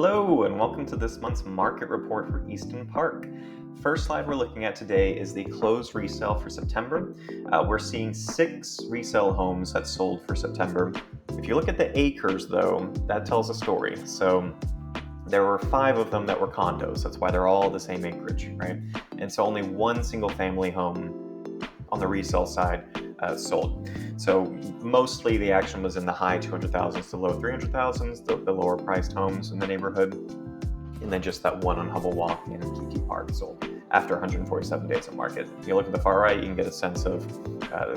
Hello and welcome to this month's market report for Easton Park. First slide we're looking at today is the closed resale for September. We're seeing 6 resale homes that sold for September. If you look at the acres though, that tells a story. So there were 5 of them that were condos. That's why they're all the same acreage, right? And so only one single family home on the resale side sold. So mostly the action was in the high 200,000s to low 300,000s, the lower priced homes in the neighborhood. And then just that one on Hubble Walk in Kiki Park sold after 147 days on market. If you look at the far right, you can get a sense of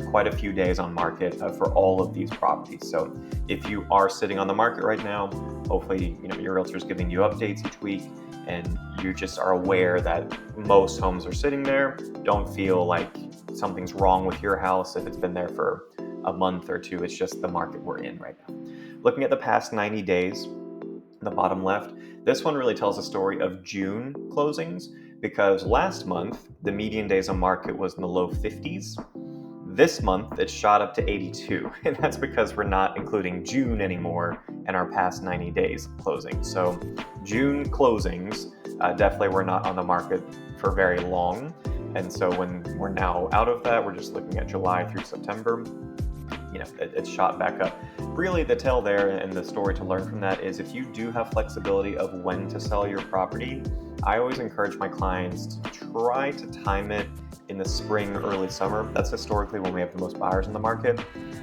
quite a few days on market for all of these properties. So if you are sitting on the market right now, hopefully your realtor is giving you updates each week and you just are aware that most homes are sitting there. Don't feel like something's wrong with your house if it's been there for a month or two. It's just the market we're in right now. Looking at the past 90 days, the bottom left, this one really tells a story of June closings because last month, the median days on market was in the low 50s. This month, it shot up to 82, and that's because we're not including June anymore in our past 90 days closings. So June closings definitely were not on the market for very long. And so when we're now out of that, we're just looking at July through September. It's shot back up. Really, the tell there and the story to learn from that is if you do have flexibility of when to sell your property, I always encourage my clients to try to time it in the spring, early summer. That's historically when we have the most buyers in the market.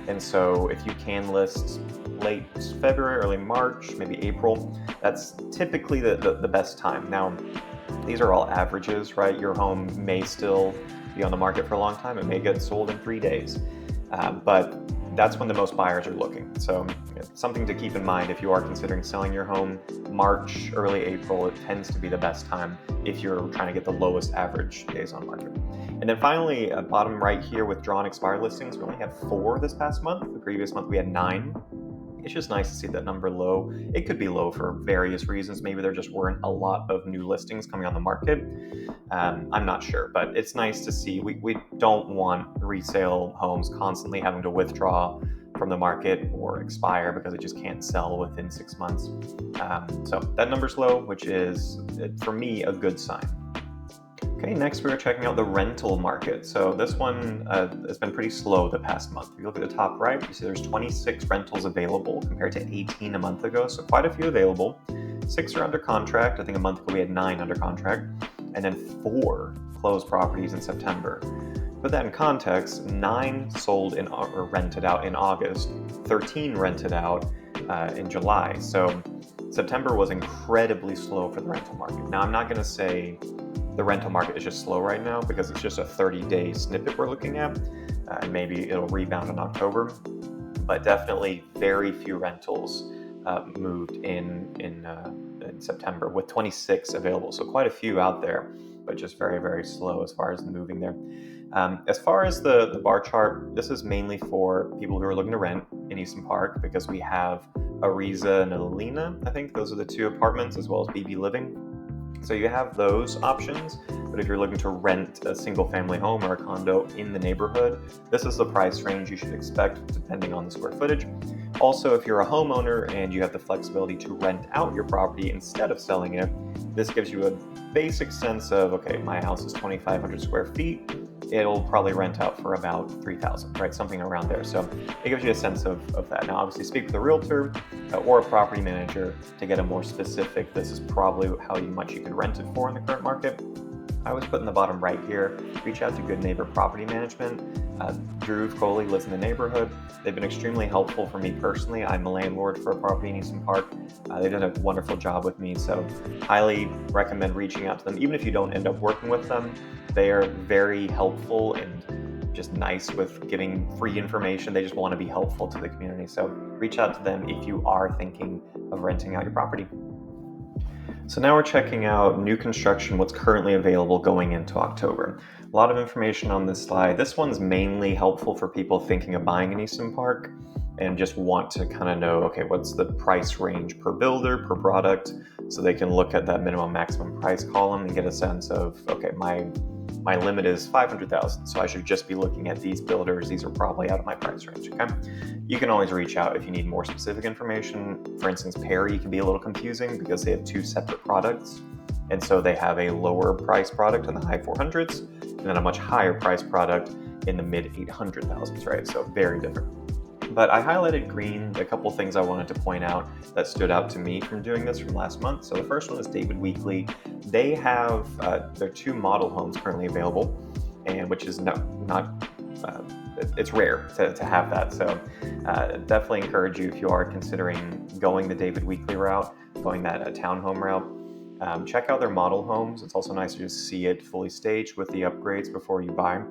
And so if you can list late February, early March, maybe April, that's typically the best time. Now, these are all averages, right? Your home may still be on the market for a long time. It may get sold in 3 days, but that's when the most buyers are looking. So something to keep in mind if you are considering selling your home. March, early April, it tends to be the best time if you're trying to get the lowest average days on market. And then finally, bottom right here with drawn expired listings, we only have 4 this past month. The previous month we had 9. It's just nice to see that number low. It could be low for various reasons. Maybe there just weren't a lot of new listings coming on the market. I'm not sure, but it's nice to see. We don't want resale homes constantly having to withdraw from the market or expire because it just can't sell within 6 months. So that number's low, which is, for me, a good sign. Okay, next we are checking out the rental market. So this one has been pretty slow the past month. If you look at the top right, you see there's 26 rentals available compared to 18 a month ago, so quite a few available. 6 are under contract. I think a month ago we had 9 under contract, and then 4 closed properties in September. Put that in context, 9 sold or rented out in August, 13 rented out in July. So September was incredibly slow for the rental market. Now I'm not going to say the rental market is just slow right now because it's just a 30-day snippet we're looking at, and maybe it'll rebound in October. But definitely very few rentals moved in September with 26 available. So quite a few out there, but just very, very slow as far as the moving there. As far as the bar chart, this is mainly for people who are looking to rent in Easton Park because we have Ariza and Alina. I think those are the 2 apartments as well as BB Living. So you have those options, but if you're looking to rent a single family home or a condo in the neighborhood, this is the price range you should expect depending on the square footage. Also, if you're a homeowner and you have the flexibility to rent out your property instead of selling it, this gives you a basic sense of, okay, my house is 2,500 square feet. It'll probably rent out for about 3,000, right? Something around there. So it gives you a sense of that. Now, obviously, speak with a realtor or a property manager to get a more specific, this is probably how much you could rent it for in the current market. I always put in the bottom right here, reach out to Good Neighbor Property Management. Drew Coley lives in the neighborhood. They've been extremely helpful for me personally. I'm a landlord for a property in Easton Park. They did a wonderful job with me, so highly recommend reaching out to them. Even if you don't end up working with them, they are very helpful and just nice with giving free information. They just want to be helpful to the community. So reach out to them if you are thinking of renting out your property. So now we're checking out new construction, what's currently available going into October. A lot of information on this slide. This one's mainly helpful for people thinking of buying in Easton Park and just want to kind of know, okay, what's the price range per builder, per product, so they can look at that minimum maximum price column and get a sense of, okay, my my limit is 500,000, so I should just be looking at these builders. These are probably out of my price range, okay? You can always reach out if you need more specific information. For instance, Perry can be a little confusing because they have two separate products. And so they have a lower price product in the high 400s and then a much higher price product in the mid 800,000s, right? So very different. But I highlighted green, a couple things I wanted to point out that stood out to me from doing this from last month. So the first one is David Weekley. They have their two model homes currently available, and which is it's rare to have that. So definitely encourage you, if you are considering going the David Weekley route, going that townhome route, check out their model homes. It's also nice to just see it fully staged with the upgrades before you buy.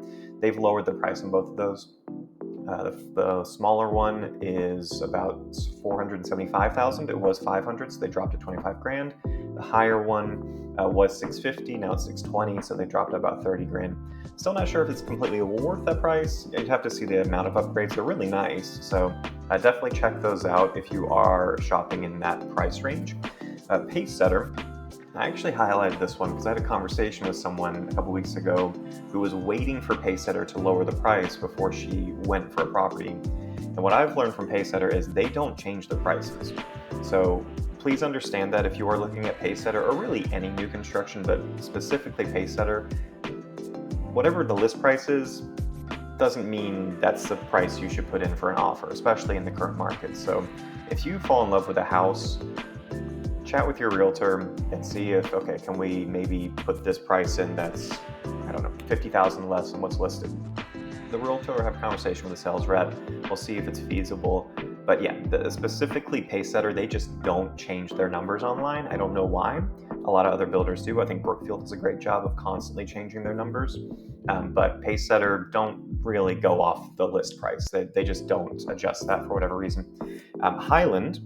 They've lowered the price on both of those. The smaller one is about 475,000. It was 500, so they dropped it 25 grand. The higher one was 650. Now it's 620, so they dropped about 30 grand. Still not sure if it's completely worth that price. You'd have to see the amount of upgrades. They're really nice, so definitely check those out if you are shopping in that price range. Pacesetter. I actually highlighted this one because I had a conversation with someone a couple weeks ago who was waiting for Pacesetter to lower the price before she went for a property. And what I've learned from Pacesetter is they don't change the prices. So please understand that if you are looking at Pacesetter, or really any new construction, but specifically Pacesetter, whatever the list price is doesn't mean that's the price you should put in for an offer, especially in the current market. So if you fall in love with a house, chat with your realtor and see if, okay, can we maybe put this price in that's, I don't know, 50,000 less than what's listed. The realtor will have a conversation with the sales rep. We'll see if it's feasible. But yeah, specifically Pacesetter, they just don't change their numbers online. I don't know why. A lot of other builders do. I think Brookfield does a great job of constantly changing their numbers. But Pacesetter don't really go off the list price. They just don't adjust that for whatever reason. Highland,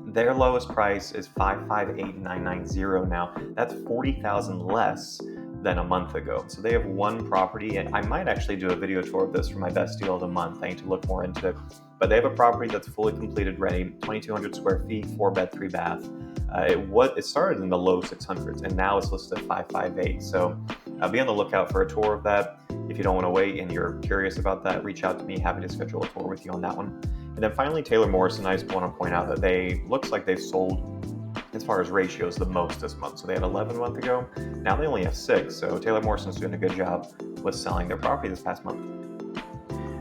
their lowest price is 558,990 now. That's 40,000 less than a month ago. So they have one property, and I might actually do a video tour of this for my best deal of the month. I need to look more into it. But they have a property that's fully completed, ready, 2,200 square feet, 4-bed, 3-bath. It started in the low 600s, and now it's listed at 558. So be on the lookout for a tour of that. If you don't want to wait and you're curious about that, reach out to me. Happy to schedule a tour with you on that one. And then finally, Taylor Morrison, I just want to point out that looks like they've sold, as far as ratios, the most this month. So they had 11 a month ago. Now they only have 6. So Taylor Morrison's doing a good job with selling their property this past month.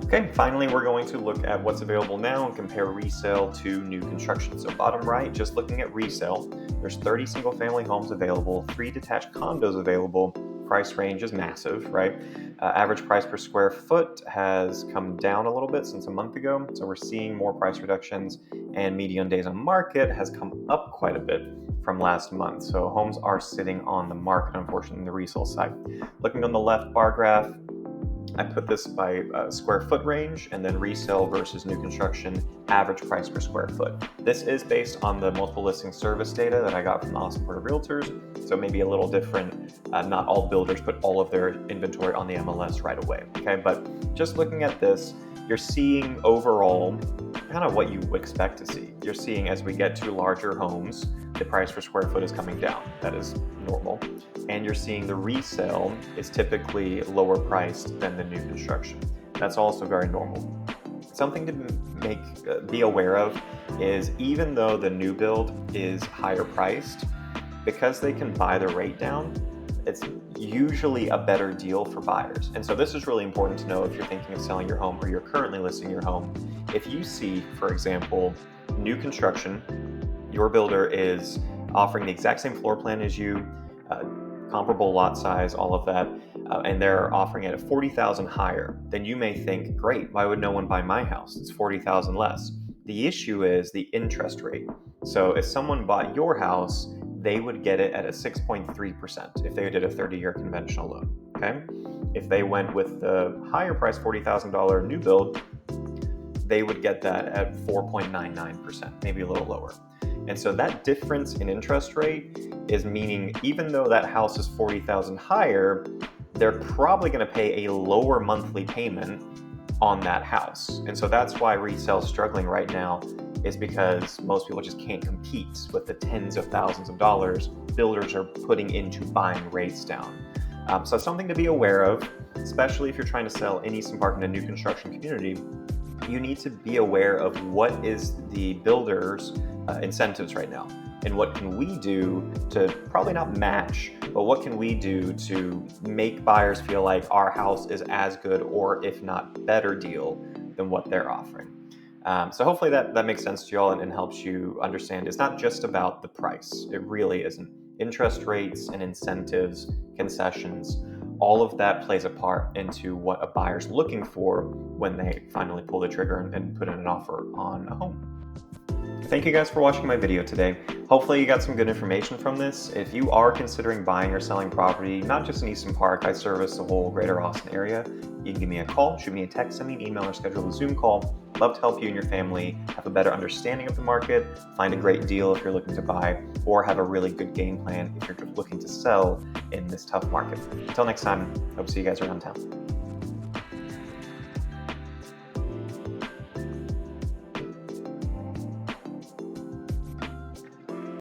Okay, finally, we're going to look at what's available now and compare resale to new construction. So bottom right, just looking at resale, there's 30 single-family homes available, 3 detached condos available. Price range is massive, right? Average price per square foot has come down a little bit since a month ago, so we're seeing more price reductions, and median days on market has come up quite a bit from last month. So homes are sitting on the market, unfortunately, on the resale side. Looking on the left bar graph, I put this by square foot range, and then resale versus new construction average price per square foot. This is based on the multiple listing service data that I got from the Austin Park Realtors, so maybe a little different. Not all builders put all of their inventory on the MLS right away, okay? But just looking at this, you're seeing overall kind of what you would expect to see. You're seeing, as we get to larger homes, the price per square foot is coming down. That is normal. And you're seeing the resale is typically lower priced than the new construction. That's also very normal. Something to be aware of is, even though the new build is higher priced, because they can buy the rate down, it's usually a better deal for buyers. And so this is really important to know if you're thinking of selling your home or you're currently listing your home. If you see, for example, new construction, your builder is offering the exact same floor plan as you, comparable lot size, all of that, and they're offering it at 40,000 higher, then you may think, great, why would no one buy my house? It's 40,000 less. The issue is the interest rate. So if someone bought your house, they would get it at a 6.3% if they did a 30-year conventional loan, okay? If they went with the higher price $40,000 new build, they would get that at 4.99%, maybe a little lower. And so that difference in interest rate is meaning, even though that house is 40,000 higher, they're probably going to pay a lower monthly payment on that house. And so that's why resale is struggling right now, is because most people just can't compete with the tens of thousands of dollars builders are putting into buying rates down. So something to be aware of, especially if you're trying to sell in Easton Park in a new construction community. You need to be aware of what is the builder's incentives right now, and what can we do to probably not match, but what can we do to make buyers feel like our house is as good or if not better deal than what they're offering. So hopefully that makes sense to you all and helps you understand it's not just about the price. It really isn't. Interest rates and incentives, concessions, all of that plays a part into what a buyer's looking for when they finally pull the trigger and put in an offer on a home. Thank you guys for watching my video today. Hopefully you got some good information from this. If you are considering buying or selling property, not just in Easton Park, I service the whole greater Austin area. You can give me a call, shoot me a text, send me an email, or schedule a Zoom call. Love to help you and your family have a better understanding of the market, find a great deal if you're looking to buy, or have a really good game plan if you're looking to sell in this tough market. Until next time, hope to see you guys around town.